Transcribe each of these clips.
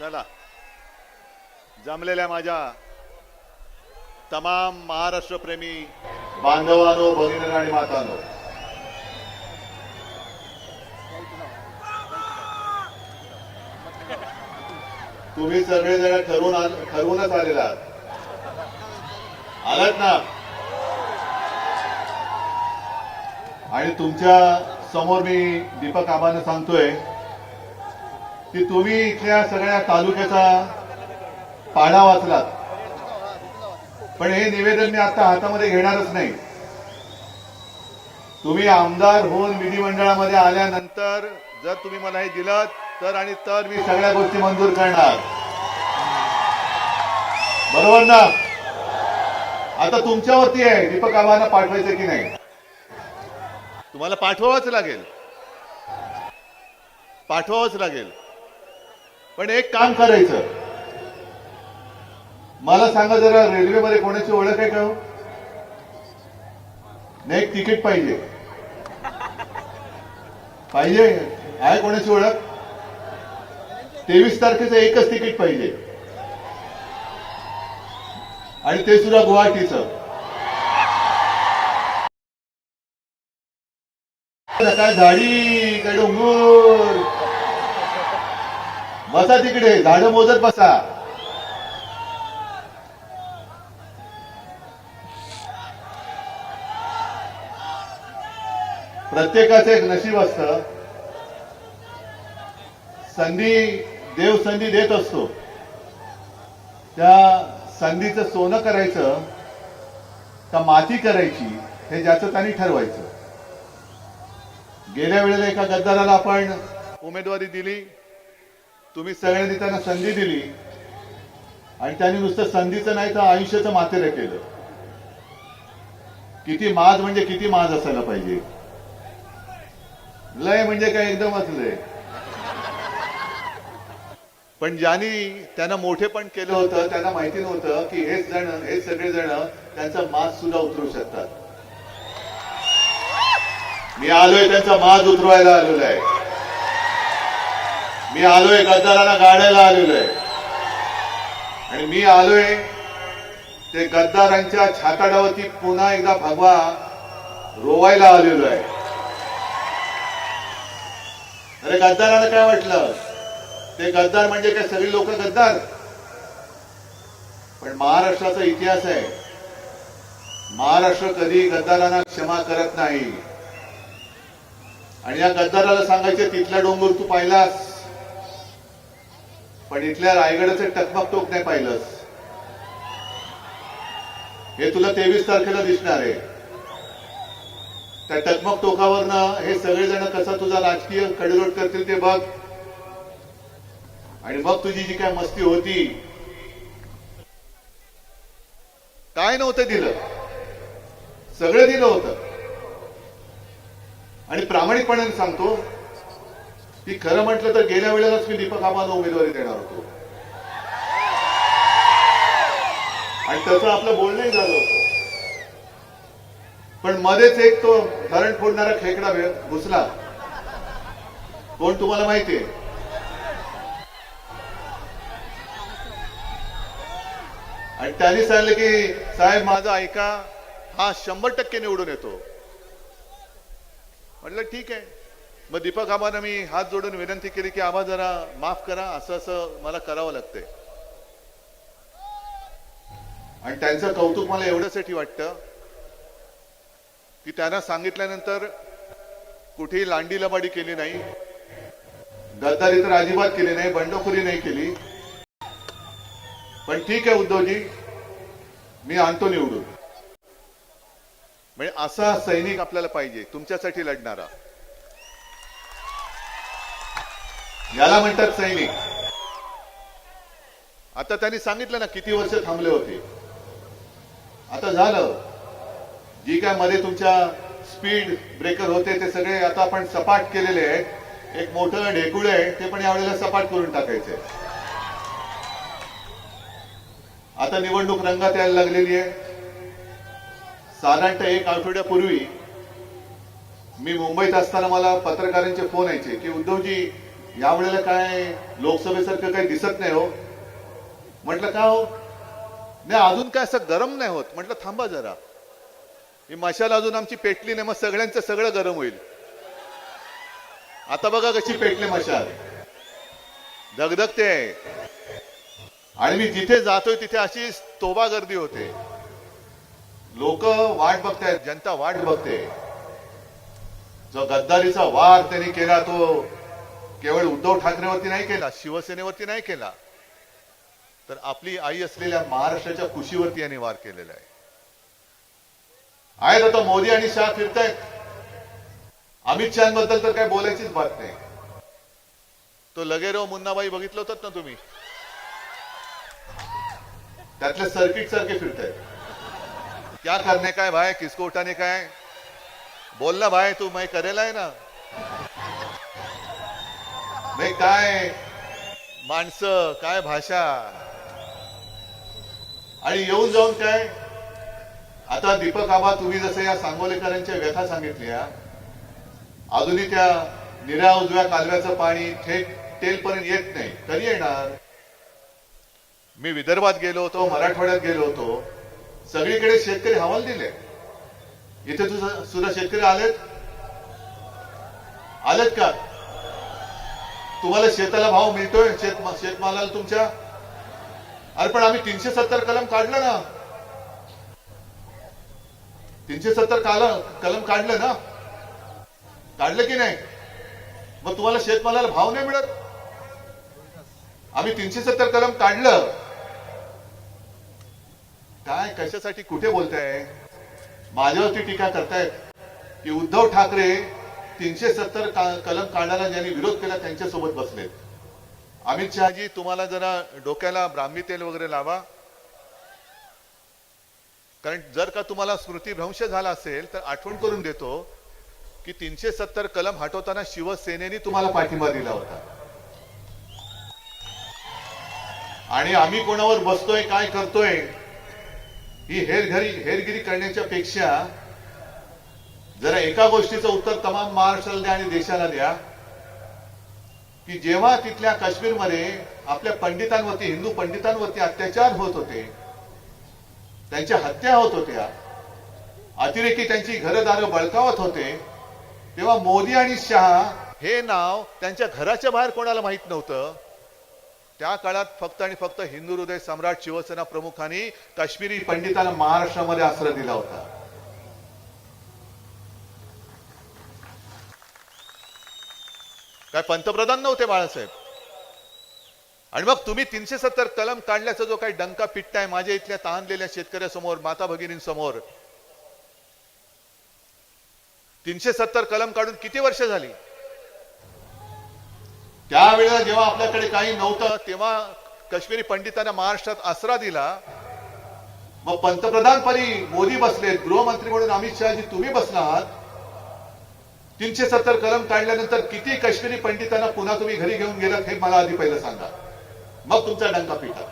चला जमलेल्या माझ्या तमाम महाराष्ट्र प्रेमी बांधवांनो, भगिनींनो आणि मातांनो, तुम्ही सगळेजण ठरवूनच आलेला आलात ना. आणि तुमच्या समोर मी दीपक आबांना सांगतोय की तुम्ही इथल्या सगळ्या तालुक्याचा पाढा वाचलात, पण हे निवेदन मी आता हातामध्ये घेणारच नाही. तुम्ही आमदार होऊन विधिमंडळामध्ये आल्यानंतर जर तुम्ही मला हे दिलं तर आणि तर मी सगळ्या गोष्टी मंजूर करणार. बरोबर ना? आता तुमच्यावरती आहे दीपक आबांना पाठवायचं की नाही. तुम्हाला पाठवावंच लागेल. पण एक काम करायचं, मला सांगा जरा, रेल्वेमध्ये कोणाची ओळख आहे का? नाही, एक तिकीट पाहिजे. आहे कोणाची ओळख? 23 तारखेचं एकच तिकीट पाहिजे, आणि ते सुद्धा गुवाहाटीचं. काय झाडी, काय डोंगर, बसा तिकडे, झाडं मोजत बसा. प्रत्येकाचं एक नशीब असतं. देव संधी देत असतो. त्या संधीचं सोनं करायचं का माती करायची हे ज्याचं त्यांनी ठरवायचं. गेल्या वेळेला एका गद्दाराला आपण उमेदवारी दिली, तुम्ही सगळ्यांनी त्यांना संधी दिली, आणि त्यांनी नुसतं संधीचं नाही तर आयुष्याचं मातेरं केलं. किती माज म्हणजे किती माज असायला पाहिजे. लय म्हणजे काय एकदमच लय. पण ज्यांनी त्यांना मोठेपण केलं होतं त्यांना माहिती नव्हतं की हे सगळेजण त्यांचा माज सुद्धा उतरू शकतात. मी आलोय त्यांचा माज उतरवायला आलेलो आहे. मी आलोय गद्दारांना गाडायला आलेलो आहे. आणि मी आलोय ते गद्दारांच्या छाताडावरती पुन्हा एकदा भगवा रोवायला आलेलो आहे. अरे गद्दारांना काय वाटलं, ते गद्दार म्हणजे काय सगळी लोक गद्दार? पण महाराष्ट्राचा इतिहास आहे, महाराष्ट्र कधी गद्दारांना क्षमा करत नाही. आणि या गद्दाराला सांगायचे, तिथला डोंगर तू पाहिलास, पण इथल्या रायगडाचं टकमक टोक नाही पाहिलंस. हे तुला 23 तारखेला दिसणार आहे. त्या टकमक टोकावरनं हे सगळेजण कसा तुझा राजकीय कडेलोट करतील ते बघ. आणि मग तुझी जी काय मस्ती होती, काय नव्हतं दिलं, सगळं दिलं होतं. आणि प्रामाणिकपणाने सांगतो की खरं म्हटलं तर गेल्या वेळेलाच मी दीपक आबांना उमेदवारी देणार होतो, आणि तसं आपलं बोलणंही झालं होतं. पण मध्येच एक तो धरण फोडणारा खेकडा घुसला. कोण तुम्हाला माहितीये? आणि त्यांनी सांगितलं की साहेब माझं ऐका, हा 100% निवडून येतो. म्हटलं ठीक आहे. मग दीपक आबांना मी हात जोडून विनंती केली की आबा जरा माफ करा, असं असं मला करावं लागतंय. आणि त्यांचं कौतुक मला एवढ्यासाठी वाटतं की त्यांना सांगितल्यानंतर कुठेही लांडी लबाडी केली नाही, गद्दारी तर अजिबात केली नाही, बंडखोरी नाही केली. पण ठीक आहे उद्धवजी, मी आणतो निवडून. म्हणजे असा सैनिक आपल्याला पाहिजे, तुमच्यासाठी लढणारा. याला म्हणतात सैनिक. आता त्यांनी सांगितलं ना किती वर्ष थांबले होते. आता झालं. जी काय मध्ये तुमच्या स्पीड ब्रेकर होते ते सगळे आता आपण सपाट केलेले आहेत. एक मोठं ढेकुळ आहे ते पण यावेळेला सपाट करून टाकायचे. आता निवडणूक रंगात यायला लागलेली आहे. साधारणतः 1 आठवड्यापूर्वी मी मुंबईत असताना मला पत्रकारांचे फोन यायचे की उद्धवजी यावेळेला काय लोकसभेसारखं काही दिसत नाही हो. म्हटलं का हो, नाही अजून काय असं गरम नाही होत. म्हटलं थांबा जरा, ही मशाल अजून आमची पेटली नाही, मग सगळ्यांचं सगळं गरम होईल. आता बघा कशी पेटले मशाल, धगधगते. आणि मी जिथे जातोय तिथे अशी तोबा गर्दी होते. लोक वाट बघतायत, जनता वाट बघते. जो गद्दारीचा वार त्यांनी केला तो केवळ उद्धव ठाकरेवरती नाही केला, शिवसेनेवरती नाही केला, तर आपली आई असलेल्या महाराष्ट्राच्या कुशीवरती यांनी वार केलेला आहे. आहेत आता मोदी आणि शाह फिरतायत. अमित शहाबद्दल तर काय बोलायचीच बात नाही. तो लगेरो मुन्नाबाई बघितलं होतं ना तुम्ही, त्यातले सर्किट सारखे फिरतायत. क्या करने का है भाई, किसको उठाने का है, बोल ना भाई, तू मैं करेला आहे ना. नाही काय माणसं, काय भाषा. आणि येऊन जाऊन काय, आता दीपक आबा तुम्ही जसं या सांगोलेकरांच्या व्यथा सांगितल्या, अजूनही त्या निऱ्या उजव्या कालव्याचं पाणी थेट टेलपर्यंत येत नाही. कधी येणार. मी विदर्भात गेलो होतो, मराठवाड्यात गेलो होतो, सगळीकडे शेतकरी हवाल दिले. इथे सुद्धा शेतकरी आलेत का. तुम्हाला शेताला भाव मिळतोय, शेतमालाला तुमच्या. अरे पण आम्ही 370 कलम काढलं ना, 370 कलम काढलं ना, काढलं की नाही. मग तुम्हाला शेतमालाला भाव नाही मिळत. आम्ही 370 कलम काढलं. काय कशासाठी, कुठे बोलताय. माझ्यावरती टीका करतायत की उद्धव ठाकरे 370 कलम काढण्याला ज्यांनी विरोध केला त्यांच्यासोबत बसलेत. अमित शहाजी तुम्हाला जरा डोक्याला ब्राह्मी तेल वगैरे लावा, कारण जर का तुम्हाला स्मृतीभ्रंश झाला असेल तर आठवण करून देतो की 370 कलम हटवताना शिवसेनेने तुम्हाला पाठिंबा दिला होता. आणि आम्ही कोणावर बसतोय, काय करतोय, ही हेरगिरी करण्याच्या पेक्षा जरा एका गोष्टीचं उत्तर तमाम महाराष्ट्राला द्या आणि देशाला द्या की जेव्हा तिथल्या काश्मीरमध्ये आपल्या पंडितांवरती, हिंदू पंडितांवरती अत्याचार होत होते, त्यांच्या हत्या होत होत्या, अतिरेकी त्यांची घरदारं बळकावत होते, तेव्हा मोदी आणि शहा हे नाव त्यांच्या घराच्या बाहेर कोणाला माहित नव्हतं. त्या काळात फक्त आणि फक्त हिंदू हृदय सम्राट शिवसेना प्रमुखांनी काश्मीरी पंडितांना महाराष्ट्रामध्ये आश्रय दिला होता. काय पंतप्रधान नव्हते बाळासाहेब. आणि मग तुम्ही 370 कलम काढल्याचा जो काही डंका पिटताय माझ्या इथल्या तहानलेल्या शेतकऱ्यासमोर, माता भगिनींसमोर. 370 कलम काढून किती वर्ष झाली. त्यावेळेला जेव्हा आपल्याकडे काही नव्हतं तेव्हा काश्मीरी पंडितांना महाराष्ट्रात आसरा दिला. मग पंतप्रधानपदी मोदी बसलेत, गृहमंत्री म्हणून अमित शहाजी तुम्ही बसला आहात. 370 कलम काढल्यानंतर किती काश्मीरी पंडितांना पुन्हा तुम्ही घरी घेऊन गेलात हे मला आधी पहिलं सांगा, मग तुमचा डंका पिटा.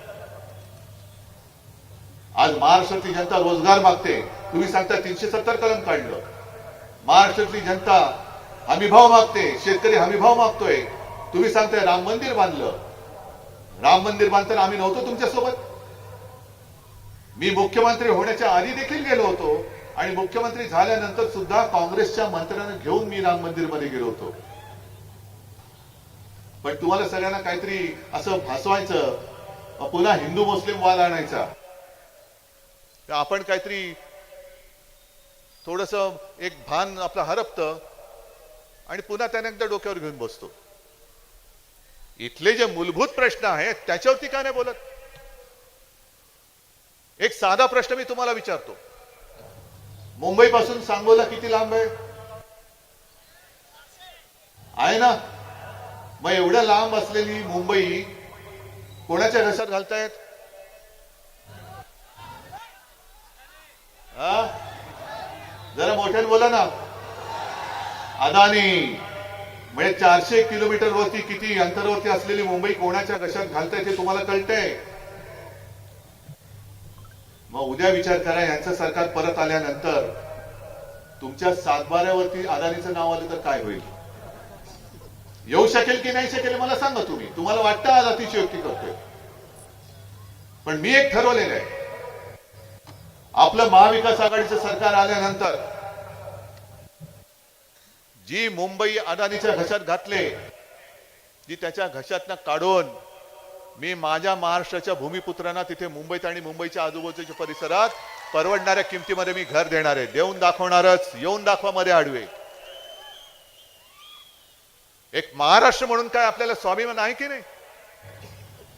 आज महाराष्ट्रातली जनता रोजगार मागते, तुम्ही सांगता 370 कलम काढलं. महाराष्ट्रातली जनता हमीभाव मागते, शेतकरी हमीभाव मागतोय, तुम्ही सांगताय राम मंदिर बांधलं. राम मंदिर बांधताना आम्ही नव्हतो तुमच्यासोबत. मी मुख्यमंत्री होण्याच्या आधी देखील गेलो होतो आणि मुख्यमंत्री झाल्यानंतर सुद्धा काँग्रेसच्या मंत्र्यांना घेऊन मी राम मंदिर मध्ये गेलो होतो. पण तुम्हाला सगळ्यांना काहीतरी असं भासवायचं, पुन्हा हिंदू मुस्लिम वाद आणायचा. आपण काहीतरी थोडस एक भान आपलं हरपतं आणि पुन्हा त्याने एकदा डोक्यावर घेऊन बसतो. इथले जे मूलभूत प्रश्न आहेत त्याच्यावरती का नाही बोलत. एक साधा प्रश्न मी तुम्हाला विचारतो, मुंबई पासून सांगोला किती लांब आहे ना. मग एवढ्या लांब असलेली मुंबई कोणाच्या घशात घालतायत. जरा मोठ्याने बोला ना. अदानी. म्हणजे 400 किलोमीटर वरती किती अंतरावरती असलेली मुंबई कोणाच्या घशात घालतायत हे तुम्हाला कळतंय. मग उद्या विचार करा, यांचं सरकार परत आल्यानंतर तुमच्या सातबाऱ्यावरती अदानीचं नाव आलं तर काय होईल. येऊ शकेल की नाही शकेल मला सांगा तुम्ही. तुम्हाला वाटतं आज अतिशयोक्ती करतोय, पण मी एक ठरवलेलं आहे. आपलं महाविकास आघाडीचं सरकार आल्यानंतर जी मुंबई अदानीच्या घशात घातले, जी त्याच्या घशातनं काढून मी माझ्या महाराष्ट्राच्या भूमिपुत्रांना तिथे मुंबईत आणि मुंबईच्या आजूबाजूच्या परिसरात परवडणाऱ्या किमतीमध्ये मी घर देणार आहे. देऊन दाखवणारच. येऊन दाखवा मध्ये आडवे. एक महाराष्ट्र म्हणून काय आपल्याला स्वाभिमान आहे की नाही?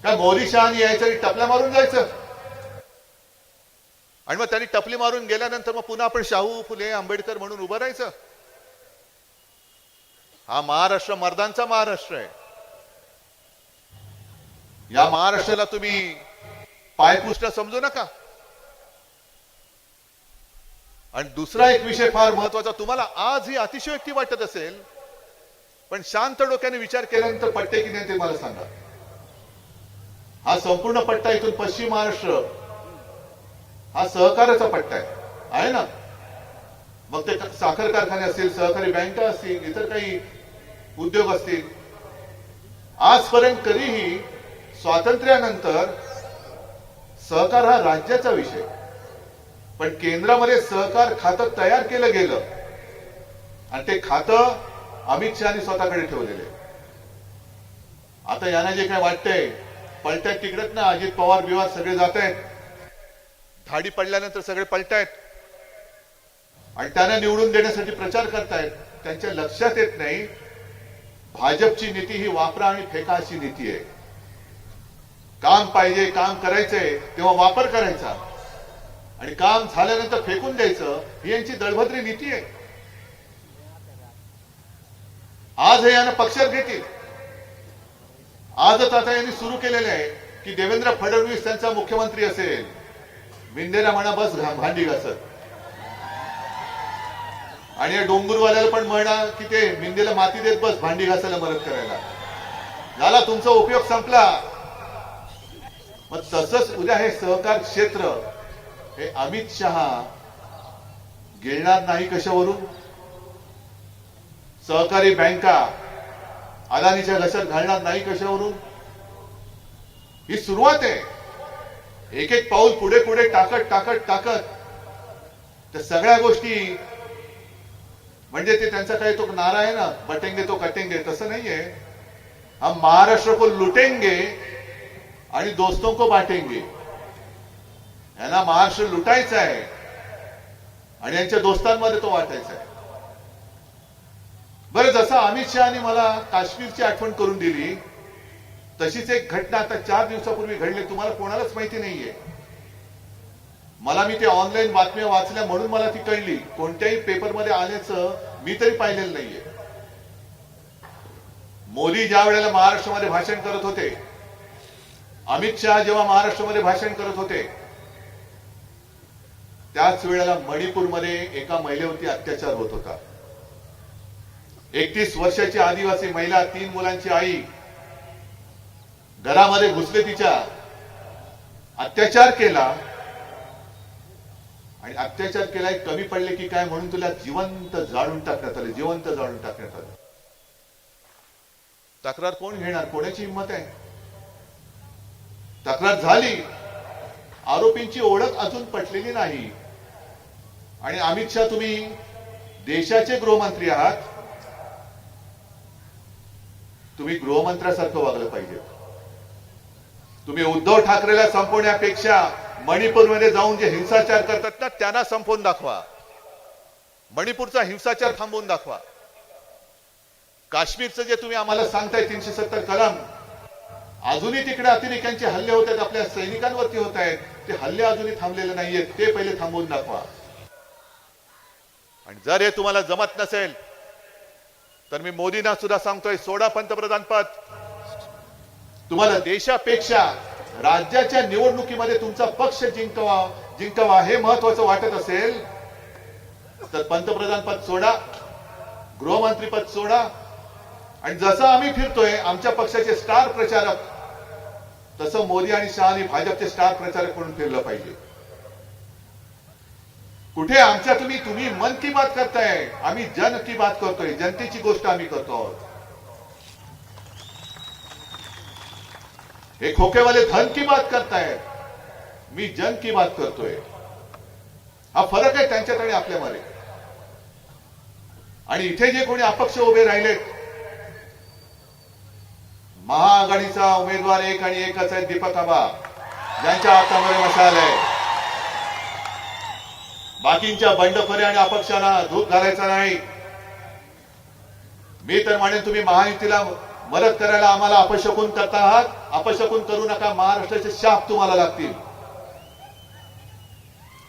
काय मोदी शहानी यायचं आणि टपल्या मारून जायचं, आणि मग त्यांनी टपली मारून गेल्यानंतर मग पुन्हा आपण शाहू फुले आंबेडकर म्हणून उभं राहायचं? हा महाराष्ट्र मर्दांचा महाराष्ट्र आहे. या महाराष्ट्राला तुम्ही पायपुष्ट समजू नका. आणि दुसरा एक विषय फार महत्वाचा, तुम्हाला आज ही अतिशयोक्ती वाटत असेल, पण शांत डोक्याने विचार केल्यानंतर पट्टे की नाही ते मला सांगा. हा संपूर्ण पट्टा इथून पश्चिम महाराष्ट्र हा सहकाराचा पट्टा आहे ना? मग ते साखर कारखाने असतील, सहकारी बँका असतील, इतर काही उद्योग असतील. आजपर्यंत कधीही स्वातंत्र्यानंतर सहकार हा राज्याचा विषय, पण केंद्रामध्ये सहकार खातं तयार केलं गेलं आणि ते खातं अमित शहानी स्वतःकडे ठेवलेले. आता यांना जे काय वाटतंय, पलट्यात तिकडत ना, अजित पवार बिवार सगळे जात आहेत, धाडी पडल्यानंतर सगळे पलटायत आणि त्यांना निवडून देण्यासाठी प्रचार करतायत. त्यांच्या लक्षात येत नाही भाजपची नीती ही वापरा आणि फेका अशी नीती आहे. काम पाहिजे, काम करायचंय तेव्हा वापर करायचा आणि काम झाल्यानंतर फेकून द्यायचं, ही यांची दळभद्री नीती आहे. आज हे यांना पक्षात घेतील. आजच आता यांनी सुरू केलेले आहे की देवेंद्र फडणवीस त्यांचा मुख्यमंत्री असेल, मिंदेला म्हणा बस भांडी घासत, आणि या डोंगरवाल्याला पण म्हणा की ते मिंदेला माती देत बस भांडी घासायला मदत करायला. झाला तुमचा उपयोग संपला. मग तसंच उद्या हे सहकार क्षेत्र हे अमित शहा गिळणार नाही कशावरून? सहकारी बँका अदानीच्या घशात घालणार नाही कशावरून? ही सुरुवात आहे. एक एक पाऊल पुढे पुढे टाकत टाकत टाकत त्या सगळ्या गोष्टी, म्हणजे ते त्यांचा काही तो नारा आहे ना, बटेंगे तो कटेंगे, तसं नाहीये. हम महाराष्ट्र को लुटेंगे आणि दोस्तों को बांटेंगे. यांना महाराष्ट्र लुटायचा आहे आणि यांच्या दोस्तांमध्ये तो वाटायचा आहे. बरं, जसं अमित शहानी मला काश्मीरची आठवण करून दिली, तशीच एक घटना आता 4 दिवसापूर्वी घडली. तुम्हाला कोणालाच माहिती नाहीये. मी ते ऑनलाईन बातम्या वाचल्या म्हणून मला ती कळली. कोणत्याही पेपरमध्ये आल्याचं मी तरी पाहिलेलं नाहीये. मोदी ज्या वेळेला महाराष्ट्रामध्ये भाषण करत होते, अमित शहा जेव्हा महाराष्ट्रामध्ये भाषण करत होते, त्याच वेळेला मणिपूरमध्ये एका महिलेवरती अत्याचार होत होता. 31 वर्षाची आदिवासी महिला, 3 मुलांची आई, घरामध्ये घुसले, तिच्या अत्याचार केला आणि अत्याचार केलाय कमी पडले की काय म्हणून तुला जिवंत जाळून टाकण्यात आले. जिवंत जाळून टाकण्यात आले. तक्रार कोण घेणार? कोणाची हिंमत आहे? तक्रार झाली, आरोपींची ओळख अजून पटलेली नाही. आणि अमित शहा, तुम्ही देशाचे गृहमंत्री आहात, तुम्ही गृहमंत्र्यासारखं वागलं पाहिजे. तुम्ही उद्धव ठाकरेला संपवण्यापेक्षा मणिपूरमध्ये जाऊन जे हिंसाचार करतात ना, त्यांना संपवून दाखवा. मणिपूरचा हिंसाचार थांबवून दाखवा. काश्मीरचं जे तुम्ही आम्हाला सांगताय 370 कलम, अजूनही तिकडे अतिरेक्यांचे हल्ले होत आहेत, आपल्या सैनिकांवरती होत आहेत, ते हल्ले अजूनही थांबलेले नाहीयेत, ते पहिले थांबवून दाखवा. आणि जर हे तुम्हाला जमत नसेल तर मी मोदींना सुद्धा सांगतोय, सोडा पंतप्रधान पद. तुम्हाला देशापेक्षा राज्याच्या निवडणुकीमध्ये तुमचा पक्ष जिंकावा हे महत्वाचं वाटत असेल तर पंतप्रधान पद सोडा, गृहमंत्री पद सोडा. आणि जसं आम्ही फिरतोय आमच्या पक्षाचे स्टार प्रचारक, तसं मोदी आणि शहानी भाजपचे स्टार प्रचारक म्हणून फिरलं पाहिजे. कुठे आमच्या तुम्ही मन की बात करताय, आम्ही जन की बात करतोय, जनतेची गोष्ट आम्ही करतो आहोत. हे खोकेवाले धन की बात करतायत, मी जन की बात करतोय. हा फरक आहे त्यांच्यात आणि आपल्यामध्ये. आणि इथे जे कोणी अपक्ष उभे राहिलेत, महाआघाडीचा उमेदवार एक आणि एकच आहे, दीपक आबा, ज्यांच्या हातामध्ये मशाल आहे. बाकींच्या बंडखोरी आणि अपक्षांना धूप घालायचा नाही. मी तर म्हणेन तुम्ही महायुतीला मदत करायला आम्हाला अपशकुन करता आहात. अपशकुन करू नका. महाराष्ट्राचे शाप तुम्हाला लागतील.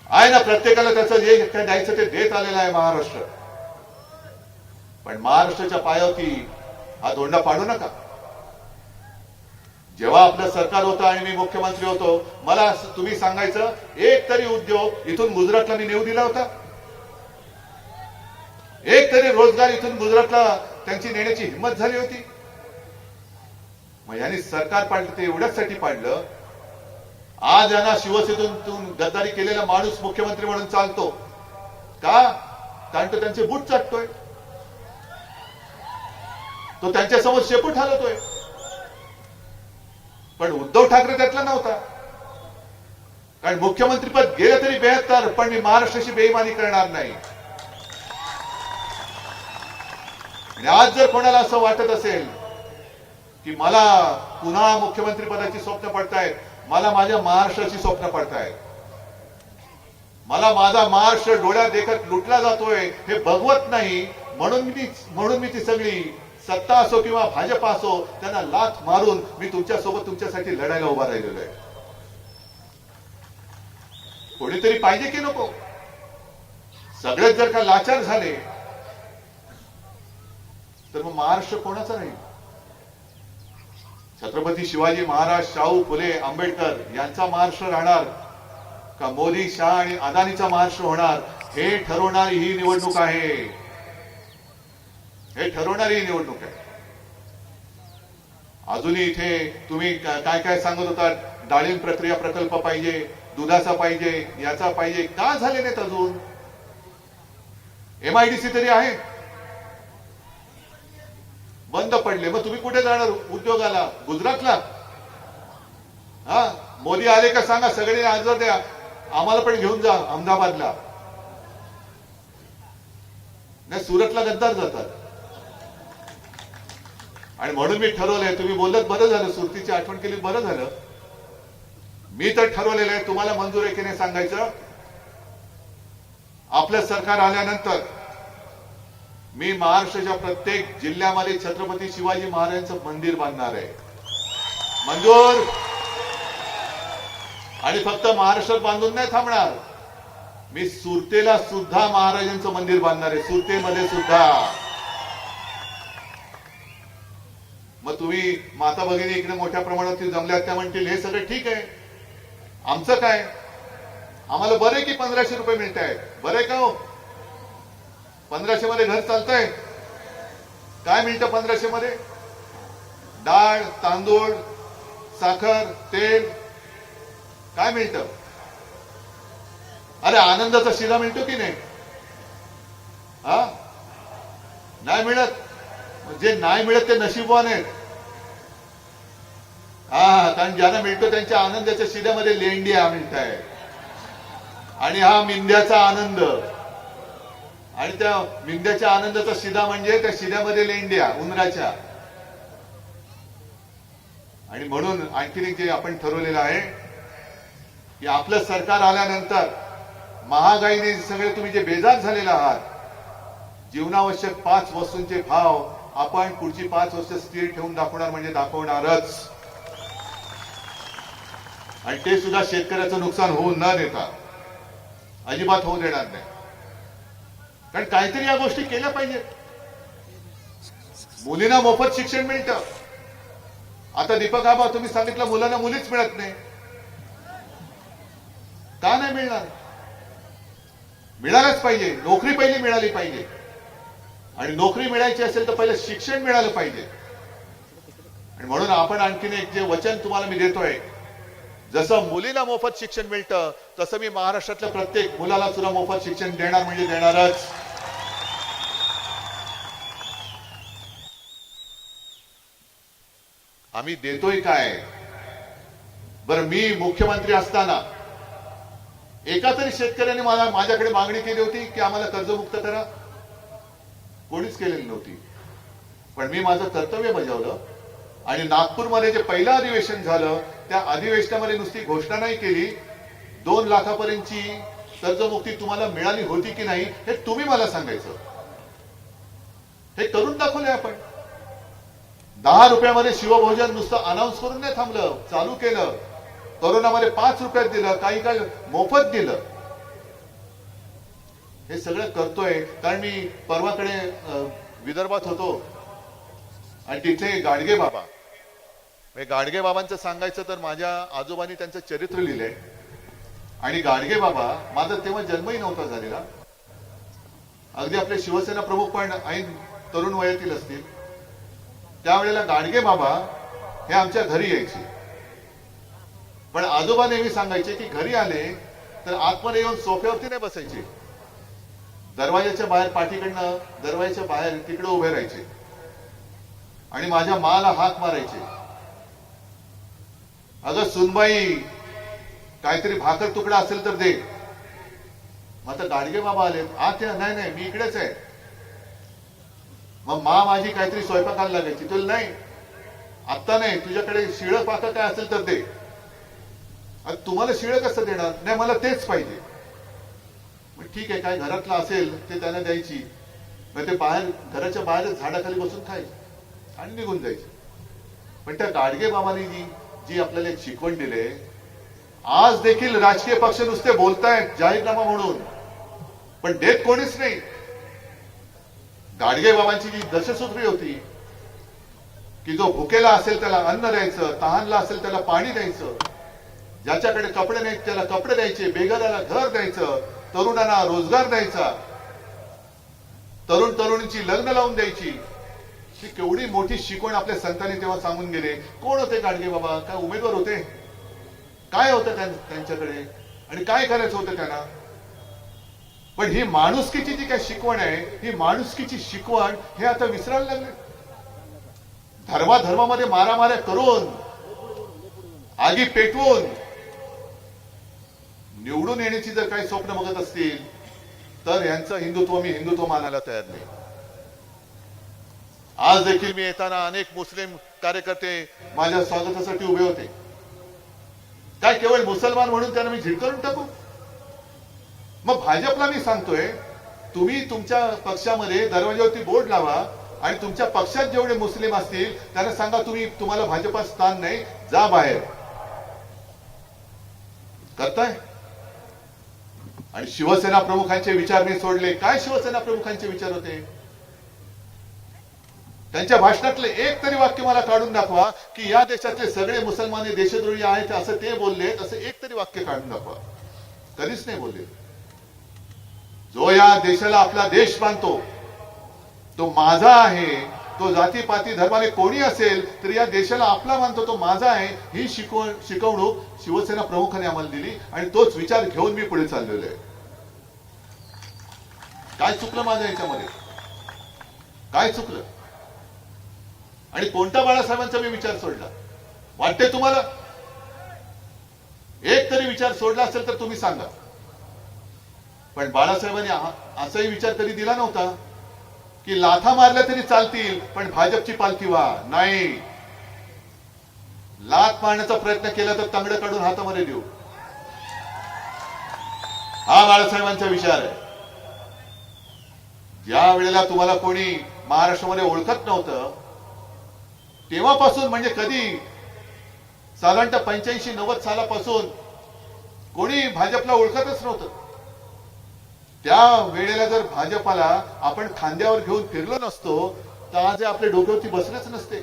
आहे ना, प्रत्येकाला त्याचं जे काय द्यायचं ते देत आलेलं आहे महाराष्ट्र. पण महाराष्ट्राच्या पायावरती हा धोंडा पाडू नका. जेव्हा आपलं सरकार होतं आणि मी मुख्यमंत्री होतो, मला तुम्ही सांगायचं एक तरी उद्योग इथून गुजरातला मी नेऊ दिला होता? एक तरी रोजगार इथून गुजरातला त्यांची नेण्याची हिंमत झाली होती? मग यांनी सरकार पाडलं ते एवढ्यासाठी पाडलं, आज यांना शिवसेनेतून गद्दारी केलेला माणूस मुख्यमंत्री म्हणून चालतो का? कारण तो त्यांचे बूट चाटतोय, तो त्यांच्या समोर शेपूट हलवतोय. पण उद्धव ठाकरे त्यातला नव्हता. कारण मुख्यमंत्रीपद गेलं तरी 72, पण मी महाराष्ट्राची बेईमानी करणार नाही. आणि आज जर कोणाला असं वाटत असेल की मला पुन्हा मुख्यमंत्री पदाची स्वप्न पडतायत, मला माझ्या महाराष्ट्राची स्वप्न पडतायत, मला माझा महाराष्ट्र डोळ्यात देखत लुटला जातोय हे बघवत नाही, म्हणून मी ती सगळी सत्ता असो किंवा भाजप असो त्यांना लाथ मारून मी तुमच्यासोबत तुमच्यासाठी लढायला उभा राहिलेलो आहे. कोणीतरी पाहिजे की नको? सगळेच जर का लाचार झाले तर मग महाराष्ट्र कोणाचा नाही? छत्रपती शिवाजी महाराज, शाहू फुले, आंबेडकर यांचा महाराष्ट्र राहणार का मोदी, शाह आणि अदानीचा महाराष्ट्र होणार? हे ठरवणारी ही निवडणूक आहे. हे ठरवणारी ही निवडणूक आहे. अजूनही इथे तुम्ही काय काय सांगत होता, डाळिंब प्रक्रिया प्रकल्प पाहिजे, दुधाचा पाहिजे, याचा पाहिजे, का झाले नाहीत अजून? MIDC तरी आहे, बंद पडले. मग तुम्ही कुठे जाणार उद्योगाला? गुजरातला? हा, मोदी आले का सांगा, सगळे अर्ज द्या, आम्हाला पण घेऊन जा अहमदाबादला. नाही, सुरतला गद्दार जातात. आणि म्हणून मी ठरवलंय, तुम्ही बोलत बरं झालं, सुरतीची आठवण केली बरं झालं. मी तर ठरवलेलं आहे, तुम्हाला मंजूर आहे की नाही सांगायचं. आपलं सरकार आल्यानंतर मी महाराष्ट्राच्या प्रत्येक जिल्ह्यामध्ये छत्रपती शिवाजी महाराजांचं मंदिर बांधणार आहे. मंजूर. आणि फक्त महाराष्ट्रात बांधून नाही थांबणार, मी सुरतेला सुद्धा महाराजांचं मंदिर बांधणार आहे, सुरतेमध्ये सुद्धा. मग तुम्ही माता भगिनी इकडे मोठ्या प्रमाणात जमल्यात, त्या म्हणतील हे सगळं ठीक आहे, आमचं काय? आम्हाला बरं आहे की 1500 रुपये मिळत आहेत. बरं आहे का हो? 1500 मध्ये घर चालतंय? काय मिळतं 1500 मध्ये? डाळ, तांदूळ, साखर, तेल, काय मिळतं? अरे आनंदाचा शिरा मिळतो की नाही? हा, नाही मिळत. जे नाही मिळत ते नशीबवान आहेत. हा, कारण ज्यांना मिळतो त्यांच्या आनंदाच्या शिऱ्यामध्ये लेंडिया मिळत आहे, आणि हा मिंद्याचा आनंद. आणि त्या मिंद्याच्या आनंदाचा शिदा म्हणजे त्या शिद्यामध्ये लेंड्या उंदराच्या. आणि म्हणून आणखीन एक जे आपण ठरवलेलं आहे की आपलं सरकार आल्यानंतर महागाईने सगळे तुम्ही जे बेजार झालेला आहात, जीवनावश्यक 5 वस्तूंचे भाव आपण पुढची 5 वर्ष स्थिर ठेवून दाखवणार, म्हणजे दाखवणारच. आणि ते सुद्धा शेतकऱ्याचं नुकसान होऊ न देता, अजिबात होऊ देणार नाही. कारण काहीतरी या गोष्टी केल्या पाहिजेत. मुलींना मोफत शिक्षण मिळतं. आता दीपक आबा तुम्ही सांगितलं मुलांना मुलीच मिळत नाही, का नाही मिळणार? मिळालंच पाहिजे. नोकरी पहिली मिळाली पाहिजे, आणि नोकरी मिळायची असेल तर पहिलं शिक्षण मिळालं पाहिजे. आणि म्हणून आपण आणखीन एक जे वचन तुम्हाला मी देतोय, जसं मुलीला मोफत शिक्षण मिळतं तसं मी महाराष्ट्रातल्या प्रत्येक मुलाला सुद्धा मोफत शिक्षण देणार, म्हणजे देणारच. आम्ही देतोय काय? बरं, मी मुख्यमंत्री असताना एका तरी शेतकऱ्याने माझ्याकडे मागणी केली होती की आम्हाला कर्जमुक्त करा? कोणीच केलेली नव्हती. पण मी माझं कर्तव्य बजावलं आणि नागपूरमध्ये जे पहिलं अधिवेशन झालं त्या अधिवेशनामध्ये नुसती घोषणा नाही केली, 2 लाखापर्यंतची कर्जमुक्ती तुम्हाला मिळाली होती की नाही हे तुम्ही मला सांगायचं. हे करून दाखवले आपण. 10 रुपयामध्ये शिवभोजन नुसतं अनाऊन्स करून नाही थांबलं, चालू केलं. कोरोनामध्ये 5 रुपयात दिलं, काही मोफत दिलं. हे सगळं करतोय कारण मी परवाकडे विदर्भात होतो आणि तिथे गाडगे बाबा, गाडगे बाबांचं सांगायचं तर माझ्या आजोबांनी त्यांचं चरित्र लिहिलंय. आणि गाडगे बाबा, माझा तेव्हा जन्मही नव्हता झालेला, अगदी आपले शिवसेना प्रमुख पण ऐन तरुण वयातील असतील. त्यावेळेला गाडगे बाबा हे आमच्या घरी यायचे. पण आजोबा नेहमी सांगायचे की घरी आले तर आतमध्ये येऊन सोफ्यावरती नाही बसायचे, दरवाजाच्या बाहेर पाठीकडनं दरवाजाच्या बाहेर तिकडे उभे राहायचे आणि माझ्या माला हाक मारायचे, अगं सुनबाई काहीतरी भाकर तुकडा असेल तर दे. मग आता गाडगे बाबा आले, नाही नाही मी इकडेच आहे. मग माझी काहीतरी स्वयंपाकाला लागायची, तुला नाही आत्ता नाही, तुझ्याकडे शिळं पाकं काय असेल तर दे. तुम्हाला शिळं कसं देणार? नाही मला तेच पाहिजे. मग ठीक आहे, काय घरातलं असेल ते त्यांना द्यायची. मग ते बाहेर घराच्या बाहेर झाडाखाली बसून खायचे आणि निघून जायचे. पण त्या गाडगे बाबांनी जी आपल्याला एक शिकवण दिले, आज देखील राजकीय पक्ष नुसते बोलतायत जाहीरनामा म्हणून, पण देत कोणीच नाही. गाडगे बाबांची जी दशसूत्री होती की जो भुकेला असेल त्याला अन्न द्यायचं, तहानला असेल त्याला पाणी द्यायचं, ज्याच्याकडे कपडे नाहीत त्याला कपडे द्यायचे, बेघराला घर द्यायचं, तरुणांना रोजगार द्यायचा, तरुण तरुणींची लग्न लावून द्यायची. ही केवढी मोठी शिकवण आपल्या संतांनी तेव्हा सांगून गेले. कोण होते गाडगे बाबा? काय उमेदवार होते? काय होतं त्यांच्याकडे आणि काय करायचं होतं त्यांना? पण ही माणुसकीची जी काय शिकवण आहे, ही माणुसकीची शिकवण हे आता विसरायला लागले. धर्माधर्मामध्ये मारामाऱ्या करून, आगी पेटवून निवडून येण्याची जर काही स्वप्न बघत असतील तर यांचं हिंदुत्व मी हिंदुत्व मानायला तयार नाही. आज देखील मी येताना अनेक मुस्लिम कार्यकर्ते माझ्या स्वागतासाठी उभे होते. काय केवळ मुसलमान म्हणून त्यांना मी झिडकारून टाकू? मग भाजपला मी सांगतोय, तुम्ही तुमच्या पक्षामध्ये दरवाजावरती बोर्ड लावा आणि तुमच्या पक्षात जेवढे मुस्लिम असतील त्यांना सांगा तुम्हाला भाजपात स्थान नाही, जा बाहेर. करताय? आणि शिवसेना प्रमुखांचे विचार मी सोडले. काय शिवसेना प्रमुखांचे विचार होते? त्यांच्या भाषणातले एक तरी वाक्य मला काढून दाखवा की या देशातले सगळे मुसलमान देशद्रोही आहेत असं ते बोलले, असं एक तरी वाक्य काढून दाखवा. कधीच नाही बोलले. जो या देशाला आपला देश मानतो तो माझा आहे, तो जातीपाती धर्माने कोणी असेल तर या देशाला आपला मानतो तो माझा आहे, ही शिकवणूक शिवसेना प्रमुखांनी आम्हाला दिली आणि तोच विचार घेऊन मी पुढे चाललेलो आहे. काय चुकलं माझ्या याच्यामध्ये? काय चुकलं? आणि कोणत्या बाळासाहेबांचा मी विचार सोडला? वाटते तुम्हाला? एक तरी विचार सोडला असेल तर तुम्ही सांगा. पण बाळासाहेबांनी असाही विचार कधी दिला नव्हता की लाथा मारल्या तरी चालतील पण भाजपची पालखी व्हा. नाही, लाथ मारण्याचा प्रयत्न केला तर तांगड काढून हातामध्ये देऊ. हा बाळासाहेबांचा विचार आहे. ज्या वेळेला तुम्हाला कोणी महाराष्ट्रामध्ये ओळखत नव्हतं तेव्हापासून, म्हणजे कधी साधारणतः 85-90 सालापासून कोणी भाजपला ओळखतच नव्हतं. त्या वेळेला जर भाजपाला आपण खांद्यावर घेऊन फिरलो नसतो तर आज आपल्या डोक्यावरती बसलेच नसते.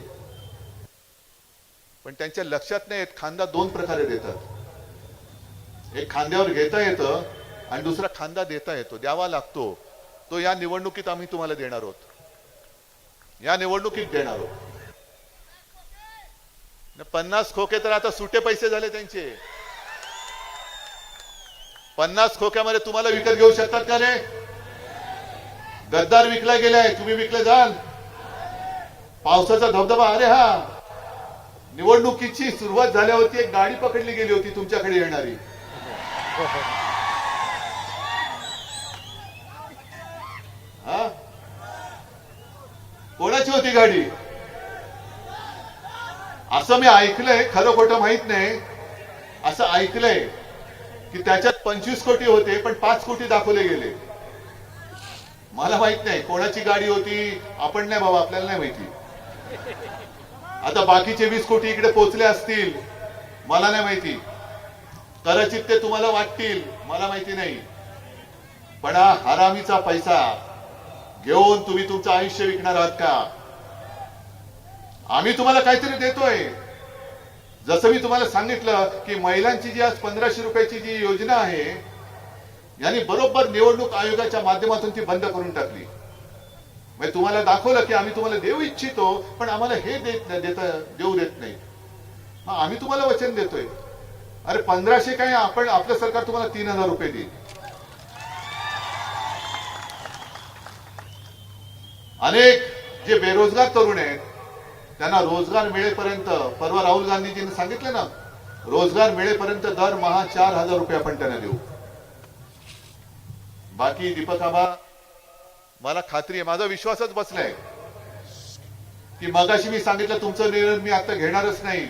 पण त्यांच्या लक्षात नाही येत, खांदा 2 प्रकारे देतात. एक खांद्यावर घेता येतं आणि दुसरा खांदा देता येतो, द्यावा लागतो. तो या निवडणुकीत आम्ही तुम्हाला देणार आहोत. या निवडणुकीत देणार आहोत. 50 खोके तर आता सुटे पैसे झाले त्यांचे. 50 खोक्यामध्ये तुम्हाला विकत घेऊ शकतात का रे? गद्दार विकला गेलाय, तुम्ही विकले जाल. पावसाचा धबधबा, अरे हा निवडणुकीची सुरुवात झाल्यावरती एक गाडी पकडली गेली होती तुमच्याकडे येणारी. हा, कोणाची होती गाडी? असं मी ऐकलंय, खरं खोटं माहित नाही, असं ऐकलंय की त्याच्यात 25 कोटी होते पण 5 कोटी दाखवले गेले. मला माहित नाही कोणाची गाडी होती, आपण नाही बाबा, आपल्याला नाही माहिती. आता बाकीचे 20 कोटी इकडे पोहोचले असतील, मला नाही माहिती. कदाचित ते तुम्हाला वाटतील, मला माहिती नाही. पण हा हरामीचा पैसा घेऊन तुम्ही तुमचं आयुष्य विकणार आहात का? आम्ही तुम्हाला काहीतरी देतोय. जसं मी तुम्हाला सांगितलं की महिलांची जी आज 1500 रुपयाची जी योजना आहे, यांनी बरोबर निवडणूक आयोगाच्या माध्यमातून ती बंद करून टाकली. म्हणजे तुम्हाला दाखवलं की आम्ही तुम्हाला देऊ इच्छितो पण आम्हाला हे देऊ देत नाही. मग आम्ही तुम्हाला वचन देतोय, अरे 1500 काय, आपण आपलं सरकार तुम्हाला 3000 रुपये देईल. अनेक जे बेरोजगार तरुण आहेत त्यांना रोजगार मिळेपर्यंत, परवा राहुल गांधीजींनी सांगितलं ना, रोजगार मिळेपर्यंत दरमहा 4000 रुपये आपण त्यांना देऊ. बाकी दीपक आबा, मला खात्री आहे, माझा विश्वासच बसलाय की मगाशी मी सांगितलं तुमचं निवेदन मी आता घेणारच नाही.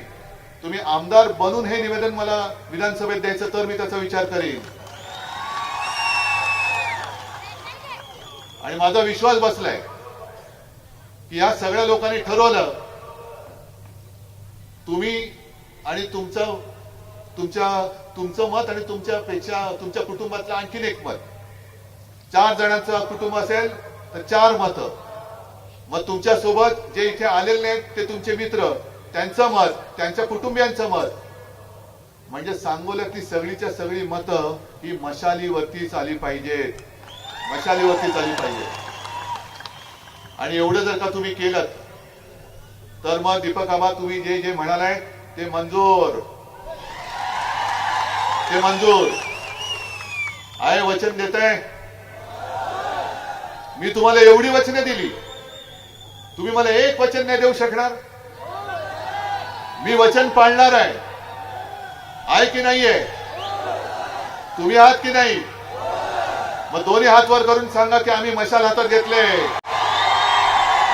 तुम्ही आमदार बनून हे निवेदन मला विधानसभेत द्यायचं तर मी त्याचा विचार करीन. आणि माझा विश्वास बसलाय की या सगळ्या लोकांनी ठरवलं, तुम्ही आणि तुमचं मत आणि तुमच्या कुटुंबातलं आणखीन एक मत, 4 जणांचं कुटुंब असेल तर 4 मतं. मग तुमच्या सोबत जे इथे आलेले नाहीत ते तुमचे मित्र, त्यांचं मत, त्यांच्या कुटुंबियांचं मत, म्हणजे सांगोल्यातली सगळीच्या सगळी मतं ही मशालीवरतीच आली पाहिजेत, मशालीवरतीच आली पाहिजे. आणि एवढं जर का तुम्ही केलं तर मग दीपक आबा, तुम्ही जे जे म्हणालाय ते मंजूर आहे. वचन देत आहे मी तुम्हाला, एवढी वचने दिली, तुम्ही मला एक वचन नाही देऊ शकणार. मी वचन पाळणार आहे की नाहीये? तुम्ही आहात की नाही? मग दोन्ही हात वर करून सांगा की आम्ही मशाल हातात घेतले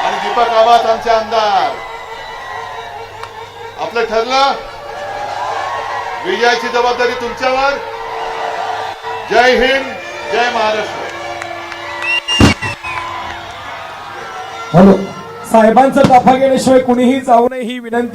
आणि दीपक आबाच आमचे आमदार. आपलं ठरलं, विजयाची जबाबदारी तुमच्यावर. जय हिंद, जय महाराष्ट्र. हॅलो, साहेबांचा ताफा गेल्याशिवाय कुणीही जाऊ नये ही विनंती.